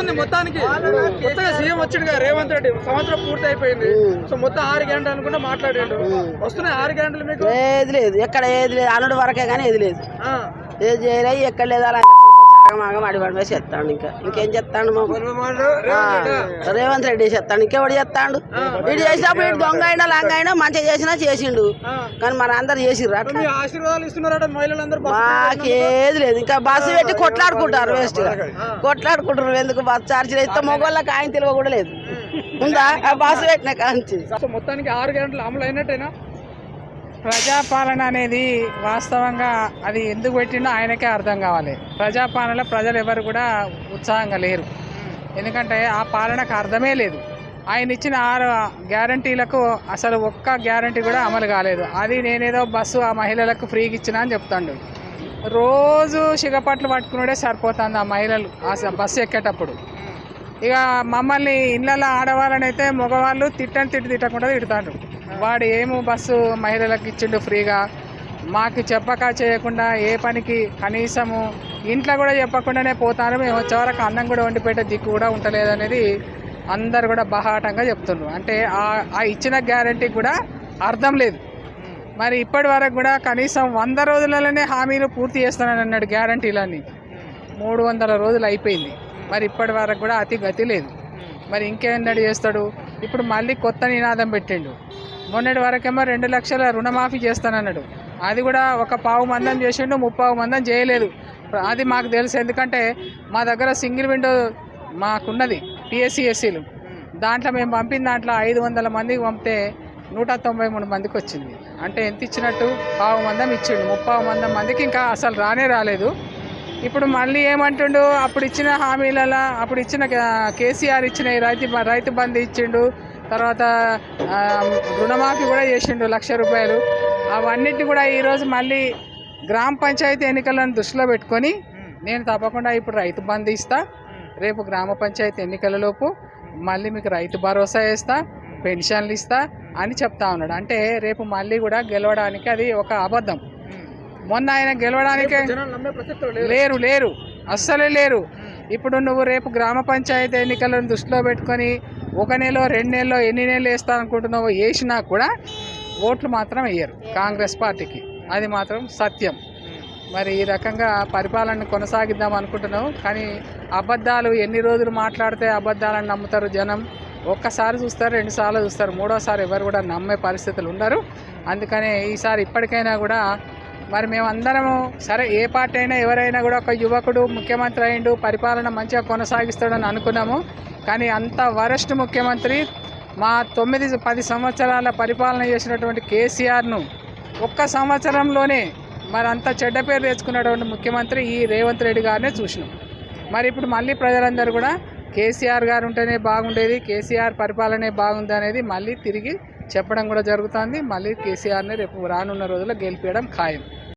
ఉంది మొత్తానికి. కొత్తగా సీఎం వచ్చాడుగా రేవంత్ రెడ్డి, సంవత్సరం పూర్తి అయిపోయింది. సో మొత్తం 6 గంటలు అనుకుంటే మాట్లాడాడు. వస్తున్నాయి 6 గంటలు మీకు? ఏది లేదు, ఎక్కడ ఏది లేదు, అనుడు వరకే కానీ ఏది లేదు, ఏది చేయలే, ఎక్కడ లేదు. అలా ఆగమాగం అడిపడి చేస్తాడు. ఇంకేం చెప్తాడు రేవంత్ రెడ్డి చేస్తాడు, ఇంకెవడు చేస్తాడు? వీడు చేసినప్పుడు ఇటు దొంగ అయినా లంగ అయినా మంచిగా చేసినా చేసిండు, కానీ మన అందరు చేసిర్రు అట్లా. ఆశీర్వాదాలు ఇస్తున్నారట మహిళలందరూ. మాకేది లేదు, ఇంకా బస్సు పెట్టి కొట్లాడుకుంటారు, వేస్ట్ గా కొట్లాడుకుంటారు. ఎందుకు బస్సు ఛార్జీలు ఇస్తే మొగోళ్ళకి ఆయన తెలివ కూడా లేదు ఉందా ఆ బస్సు పెట్టిన కాంచి. మొత్తానికి 6 గంటలు అమలు అయినట్టేనా? ప్రజాపాలన అనేది వాస్తవంగా అది ఎందుకు పెట్టిండో ఆయనకే అర్థం కావాలి. ప్రజాపాలనలో ప్రజలు ఎవరు కూడా ఉత్సాహంగా లేరు, ఎందుకంటే ఆ పాలనకు అర్థమే లేదు. ఆయన ఇచ్చిన 6 గ్యారంటీలకు అసలు ఒక్క గ్యారంటీ కూడా అమలు కాలేదు. అది నేనేదో బస్సు ఆ మహిళలకు ఫ్రీగా ఇచ్చినా అని చెప్తాడు. రోజు సిగపట్లు పట్టుకునే సరిపోతుంది ఆ మహిళలు ఆ బస్సు ఎక్కేటప్పుడు. ఇక మమ్మల్ని ఇళ్ళల్లో ఆడవాళ్ళని అయితే మగవాళ్ళు తిట్టకుండా తిడతారు. వాడు ఏమో బస్సు మహిళలకు ఇచ్చిండు ఫ్రీగా, మాకు చెప్పక చేయకుండా ఏ పనికి కనీసము ఇంట్లో కూడా చెప్పకుండానే పోతాను. మేము వచ్చేవరకు అన్నం కూడా వండి పెట్టే దిక్కు కూడా ఉండలేదనేది అందరు కూడా బహాటంగా చెప్తున్నారు. అంటే ఆ ఇచ్చిన గ్యారంటీ కూడా అర్థం లేదు. మరి ఇప్పటి వరకు కూడా కనీసం 100 రోజులలోనే హామీలు పూర్తి చేస్తానని అన్నాడు. గ్యారంటీలన్నీ 300 రోజులు అయిపోయింది, మరి ఇప్పటి వరకు కూడా అతి గతి లేదు. మరి ఇంకేమన్నాడు చేస్తాడు? ఇప్పుడు మళ్ళీ కొత్త నినాదం పెట్టిండు. మొన్నటి వరకేమో 2 లక్షల రుణమాఫీ చేస్తానన్నాడు. అది కూడా ఒక 15 మందం చేసిండు, 30 మందం చేయలేదు. అది మాకు తెలుసు, ఎందుకంటే మా దగ్గర సింగిల్ విండో మాకున్నది PSC/SCలు. దాంట్లో మేము పంపిన దాంట్లో 500 మందికి పంపితే 193 మందికి వచ్చింది. అంటే ఎంత ఇచ్చినట్టు? 15 మందం ఇచ్చిండు, 30 మందికి ఇంకా అసలు రాలేదు. ఇప్పుడు మళ్ళీ ఏమంటుండు? అప్పుడు ఇచ్చిన హామీలలో అప్పుడు ఇచ్చిన కేసీఆర్ ఇచ్చిన రైతు బంధు ఇచ్చిండు, తర్వాత రుణమాఫీ కూడా చేసిండు 1,00,000 రూపాయలు. అవన్నిటిని కూడా ఈరోజు మళ్ళీ గ్రామ పంచాయతీ ఎన్నికలను దృష్టిలో పెట్టుకొని నేను తప్పకుండా ఇప్పుడు రైతు బంధు ఇస్తా, రేపు గ్రామ పంచాయతీ ఎన్నికలలోపు మళ్ళీ మీకు రైతు భరోసా ఇస్తా, పెన్షన్లు ఇస్తా అని చెప్తా ఉన్నాడు. అంటే రేపు మళ్ళీ కూడా గెలవడానికి అది ఒక అబద్ధం. మొన్న ఆయన గెలవడానికే లేరు, అస్సలే లేరు. ఇప్పుడు నువ్వు రేపు గ్రామ పంచాయతీ ఎన్నికలను దృష్టిలో పెట్టుకొని 1 నెల 2 నెలలో ఎన్ని నెలలు వేస్తా అనుకుంటున్నావో వేసినా కూడా ఓట్లు మాత్రం వేయరు కాంగ్రెస్ పార్టీకి, అది మాత్రం సత్యం. మరి ఈ రకంగా పరిపాలన కొనసాగిద్దాం అనుకుంటున్నావు, కానీ అబద్ధాలు ఎన్ని రోజులు మాట్లాడితే అబద్ధాలను నమ్ముతారు జనం. ఒక్కసారి చూస్తారు, 2 సార్లు చూస్తారు, 3వసారి ఎవరు కూడా నమ్మే పరిస్థితులు ఉండరు. అందుకనే ఈసారి ఇప్పటికైనా కూడా మరి మేమందరము సరే, ఏ పార్టీ అయినా ఎవరైనా కూడా ఒక యువకుడు ముఖ్యమంత్రి అయిండు, పరిపాలన మంచిగా కొనసాగిస్తాడని అనుకున్నాము. కానీ అంత వరస్ట్ ముఖ్యమంత్రి మా 9-10 సంవత్సరాల పరిపాలన చేసినటువంటి కేసీఆర్ను ఒక్క సంవత్సరంలోనే మరి అంత చెడ్డ పేరు తెచ్చుకున్నటువంటి ముఖ్యమంత్రి ఈ రేవంత్ రెడ్డి గారినే చూసినాం. మరి ఇప్పుడు మళ్ళీ ప్రజలందరూ కూడా కేసీఆర్ గారు ఉంటేనే బాగుండేది, కేసీఆర్ పరిపాలనే బాగుంది అనేది మళ్ళీ తిరిగి చెప్పడం కూడా జరుగుతుంది. మళ్ళీ కేసీఆర్ని రేపు రానున్న రోజుల్లో గెలిపించడం ఖాయం.